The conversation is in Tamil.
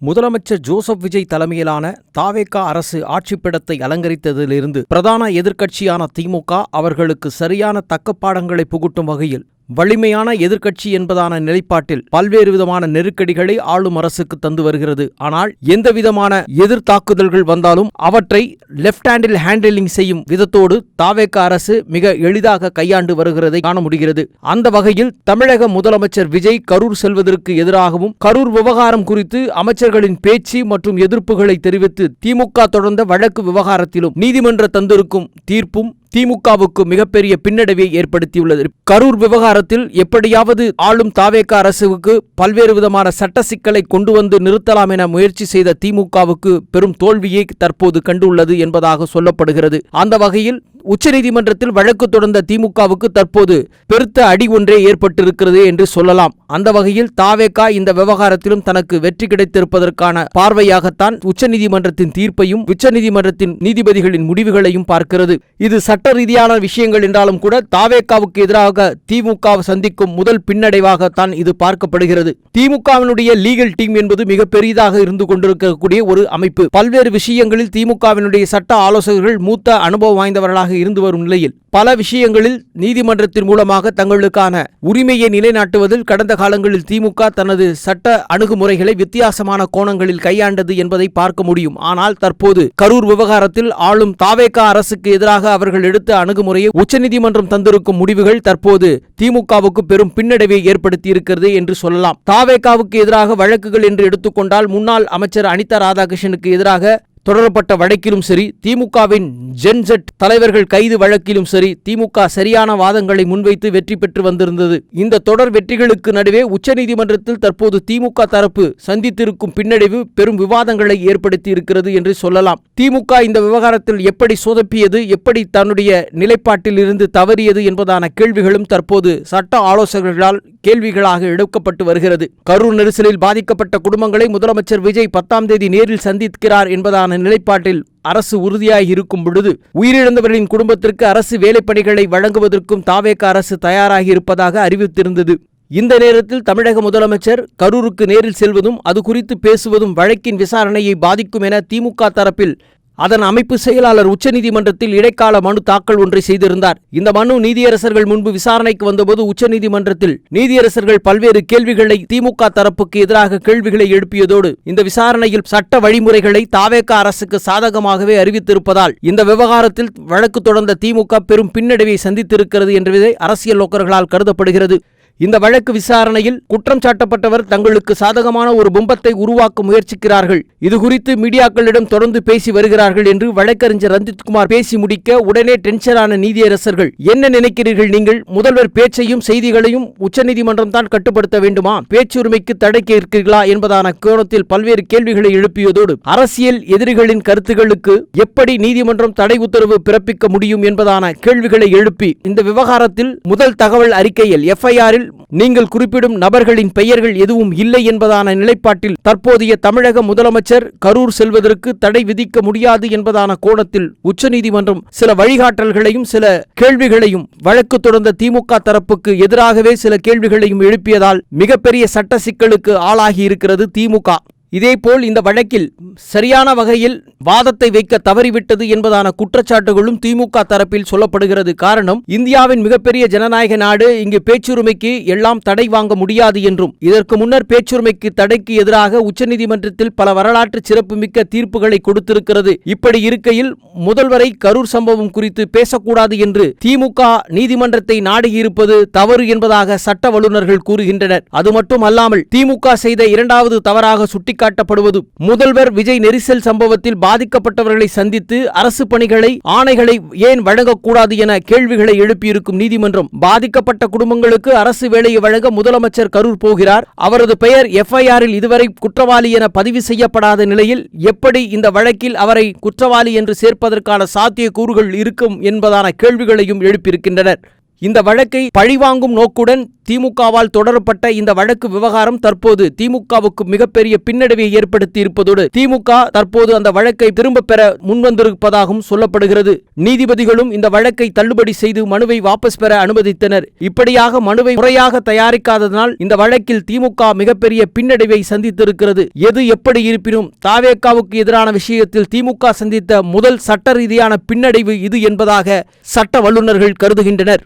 முதலமைச்சர் ஜோசப் விஜய் தலைமையிலான தாவேக அரசு ஆட்சிப்பிடத்தை அலங்கரித்ததிலிருந்து பிரதான எதிர்க்கட்சியான திமுக அவர்களுக்கு சரியான தக்கப்பாடங்களை புகுட்டும் வகையில் வலிமையான எதிர்க்கட்சி என்பதான நிலைப்பாட்டில் பல்வேறு விதமான நெருக்கடிகளை ஆளும் அரசுக்கு தந்து வருகிறது. ஆனால் எந்தவிதமான எதிர்த்தாக்குதல்கள் வந்தாலும் அவற்றை லெப்ட் ஹேண்டில் ஹேண்டிலிங் செய்யும் விதத்தோடு தாவேக அரசு மிக எளிதாக கையாண்டு வருகிறதை காண முடிகிறது. அந்த வகையில் தமிழக முதலமைச்சர் விஜய் கரூர் செல்வதற்கு எதிராகவும் கரூர் விவகாரம் குறித்து அமைச்சர்களின் பேச்சு மற்றும் எதிர்ப்புகளை தெரிவித்து திமுக தொடர்ந்த வழக்கு விவகாரத்திலும் நீதிமன்ற தந்திருக்கும் தீர்ப்பும் திமுகவுக்கு மிகப்பெரிய பின்னடைவை ஏற்படுத்தியுள்ளது. கரூர் விவகாரத்தில் எப்படியாவது ஆளும் தாவேக அரசுக்கு பல்வேறு விதமான சட்ட சிக்கலை கொண்டு வந்து நிறுத்தலாம் என முயற்சி செய்த திமுகவுக்கு பெரும் தோல்வியை தற்போது கண்டுள்ளது என்பதாக சொல்லப்படுகிறது. அந்த வகையில் உச்சநீதிமன்றத்தில் வழக்கு தொடர்ந்த திமுகவுக்கு தற்போது பெருத்த அடி ஒன்றே ஏற்பட்டிருக்கிறது என்று சொல்லலாம். அந்த வகையில் தாவேக இந்த விவகாரத்திலும் தனக்கு வெற்றி கிடைத்திருப்பதற்கான பார்வையாகத்தான் உச்சநீதிமன்றத்தின் தீர்ப்பையும் உச்சநீதிமன்றத்தின் நீதிபதிகளின் முடிவுகளையும் பார்க்கிறது. இது சட்ட ரீதியான விஷயங்கள் என்றாலும் கூட தாவேகாவுக்கு எதிராக திமுக சந்திக்கும் முதல் பின்னடைவாகத்தான் இது பார்க்கப்படுகிறது. திமுகவினுடைய லீகல் டீம் என்பது மிக பெரிதாக இருந்து கொண்டிருக்கக்கூடிய ஒரு அமைப்பு. பல்வேறு விஷயங்களில் திமுகவினுடைய சட்ட ஆலோசகர்கள் மூத்த அனுபவம் வாய்ந்தவர்களாக இருந்து வரும் நிலையில் பல விஷயங்களில் நீதிமன்றத்தின் மூலமாக தங்களுக்கான உரிமையை நிலைநாட்டுவதில் கடந்த காலங்களில் திமுக தனது சட்ட அணுகுமுறைகளை வித்தியாசமான கோணங்களில் கையாண்டது என்பதை பார்க்க முடியும். ஆனால் தற்போது கரூர் விவகாரத்தில் ஆளும் தாவேக அரசுக்கு எதிராக அவர்கள் எடுத்த அணுகுமுறையை உச்சநீதிமன்றம் தந்திருக்கும் முடிவுகள் தற்போது திமுகவுக்கு பெரும் பின்னடைவை ஏற்படுத்தி இருக்கிறது என்று சொல்லலாம். தாவேகாவுக்கு எதிராக வழக்குகள் என்று எடுத்துக்கொண்டால் முன்னாள் அமைச்சர் அனிதா ராதாகிருஷ்ணனுக்கு எதிராக தொடரப்பட்ட வழக்கிலும் சரி, திமுகவின் ஜென்செட் தலைவர்கள் கைது வழக்கிலும் சரி, திமுக சரியான வாதங்களை முன்வைத்து வெற்றி பெற்று வந்திருந்தது. இந்த தொடர் வெற்றிகளுக்கு நடுவே உச்சநீதிமன்றத்தில் தற்போது திமுக தரப்பு சந்தித்திருக்கும் பின்னடைவு பெரும் விவாதங்களை ஏற்படுத்தி இருக்கிறது என்று சொல்லலாம். திமுக இந்த விவகாரத்தில் எப்படி சொதப்பியது, எப்படி தன்னுடைய நிலைப்பாட்டில் இருந்து தவறியது என்பதான கேள்விகளும் தற்போது சட்ட ஆலோசகர்களால் கேள்விகளாக எடுக்கப்பட்டு வருகிறது. கரூர் நெரிசலில் பாதிக்கப்பட்ட குடும்பங்களை முதலமைச்சர் விஜய் 10ஆம் தேதி நேரில் சந்திக்கிறார் என்பதான நிலைப்பாட்டில் அரசு உறுதியாகி இருக்கும் பொழுது உயிரிழந்தவர்களின் குடும்பத்திற்கு அரசு வேலைப்பணிகளை வழங்குவதற்கும் தாவேக அரசு தயாராகி இருப்பதாக அறிவித்திருந்தது. இந்த நேரத்தில் தமிழக முதலமைச்சர் கரூருக்கு நேரில் செல்வதும் அது குறித்து பேசுவதும் வழக்கின் விசாரணையை பாதிக்கும் என திமுக தரப்பில் அதன் அமைப்பு செயலாளர் உச்சநீதிமன்றத்தில் இடைக்கால மனு தாக்கல் ஒன்றை செய்திருந்தார். இந்த மனு நீதியரசர்கள் முன்பு விசாரணைக்கு வந்தபோது உச்சநீதிமன்றத்தில் நீதியரசர்கள் பல்வேறு கேள்விகளை திமுக தரப்புக்கு எதிராக கேள்விகளை எழுப்பியதோடு இந்த விசாரணையில் சட்ட வழிமுறைகளை தாவேக அரசுக்கு சாதகமாகவே அறிவித்திருப்பதால் இந்த விவகாரத்தில் வழக்கு தொடர்ந்த திமுக பெரும் பின்னடைவை சந்தித்திருக்கிறது என்பதே அரசியல் நோக்கர்களால் கருதப்படுகிறது. இந்த வழக்கு விசாரணையில் குற்றம் சாட்டப்பட்டவர் தங்களுக்கு சாதகமான ஒரு பிம்பத்தை உருவாக்க முயற்சிக்கிறார்கள், இது குறித்து மீடியாக்களிடம் தொடர்ந்து பேசி வருகிறார்கள் என்று வழக்கறிஞர் ரஞ்சித்குமார் பேசி முடிக்க உடனே டென்ஷனான நீதியரசர்கள், என்ன நினைக்கிறீர்கள் நீங்கள்? முதல்வர் பேச்சையும் செய்திகளையும் உச்சநீதிமன்றம் தான் கட்டுப்படுத்த வேண்டுமா? பேச்சுரிமைக்கு தடை கேட்கிறீர்களா என்பதான கோணத்தில் பல்வேறு கேள்விகளை எழுப்பியதோடு அரசியல் எதிரிகளின் கருத்துகளுக்கு எப்படி நீதிமன்றம் தடை உத்தரவு பிறப்பிக்க முடியும் என்பதான கேள்விகளை எழுப்பி இந்த விவகாரத்தில் முதல் தகவல் அறிக்கையில் FIR-இல் நீங்கள் குறிப்பிடும் நபர்களின் பெயர்கள் எதுவும் இல்லை என்பதான நிலைப்பாட்டில் தற்போதைய தமிழக முதலமைச்சர் கரூர் செல்வதற்கு தடை விதிக்க முடியாது என்பதான கோணத்தில் உச்சநீதிமன்றம் சில வழிகாட்டல்களையும் சில கேள்விகளையும் வழக்கு தொடர்ந்த திமுக தரப்புக்கு எதிராகவே சில கேள்விகளையும் எழுப்பியதால் மிகப்பெரிய சட்ட சிக்கலுக்கு ஆளாகி இருக்கிறது திமுக. இதேபோல் இந்த வழக்கில் சரியான வகையில் வாதத்தை வைக்க தவறிவிட்டது என்பதான குற்றச்சாட்டுகளும் திமுக தரப்பில் சொல்லப்படுகிறது. காரணம், இந்தியாவின் மிகப்பெரிய ஜனநாயக நாடு, இங்கு பேச்சுரிமைக்கு எல்லாம் தடை வாங்க முடியாது என்றும் இதற்கு முன்னர் பேச்சுரிமைக்கு தடைக்கு எதிராக உச்சநீதிமன்றத்தில் பல வரலாற்று சிறப்புமிக்க தீர்ப்புகளை கொடுத்திருக்கிறது. இப்படி இருக்கையில் முதல்வரை கரூர் சம்பவம் குறித்து பேசக்கூடாது என்று திமுக நீதிமன்றத்தை நாடியிருப்பது தவறு என்பதாக சட்ட வல்லுநர்கள் கூறுகின்றனர். அது மட்டுமல்லாமல் திமுக செய்த இரண்டாவது தவறாக காட்டப்படுவது முதல்வர் விஜய் நெரிசல் சம்பவத்தில் பாதிக்கப்பட்டவர்களை சந்தித்து அரசு பணிகளை ஆணைகளை ஏன் வழங்கக்கூடாது என கேள்விகளை எழுப்பியிருக்கும் நீதிமன்றம், பாதிக்கப்பட்ட குடும்பங்களுக்கு அரசு வேலையை வழங்க முதலமைச்சர் கரூர் போகிறார், அவரது பெயர் FIR-இல் இதுவரை குற்றவாளி என பதிவு செய்யப்படாத நிலையில் எப்படி இந்த வழக்கில் அவரை குற்றவாளி என்று சேர்ப்பதற்கான சாத்திய கூறுகள் இருக்கும் என்பதான கேள்விகளையும் எழுப்பியிருக்கின்றனர். இந்த வழக்கை பழிவாங்கும் நோக்குடன் திமுகவால் தொடரப்பட்ட இந்த வழக்கு விவகாரம் தற்போது திமுகவுக்கு மிகப்பெரிய பின்னடைவை ஏற்படுத்தி இருப்பதோடு திமுக தற்போது அந்த வழக்கை திரும்ப பெற முன்வந்திருப்பதாகவும் சொல்லப்படுகிறது. நீதிபதிகளும் இந்த வழக்கை தள்ளுபடி செய்து மனுவை வாபஸ் பெற அனுமதித்தனர். இப்படியாக மனுவை முறையாக தயாரிக்காததனால் இந்த வழக்கில் திமுக மிகப்பெரிய பின்னடைவை சந்தித்திருக்கிறது. எது எப்படி இருப்பினும் தாவேகாவுக்கு எதிரான விஷயத்தில் திமுக சந்தித்த முதல் சட்ட ரீதியான பின்னடைவு இது என்பதாக சட்ட வல்லுநர்கள் கருதுகின்றனர்.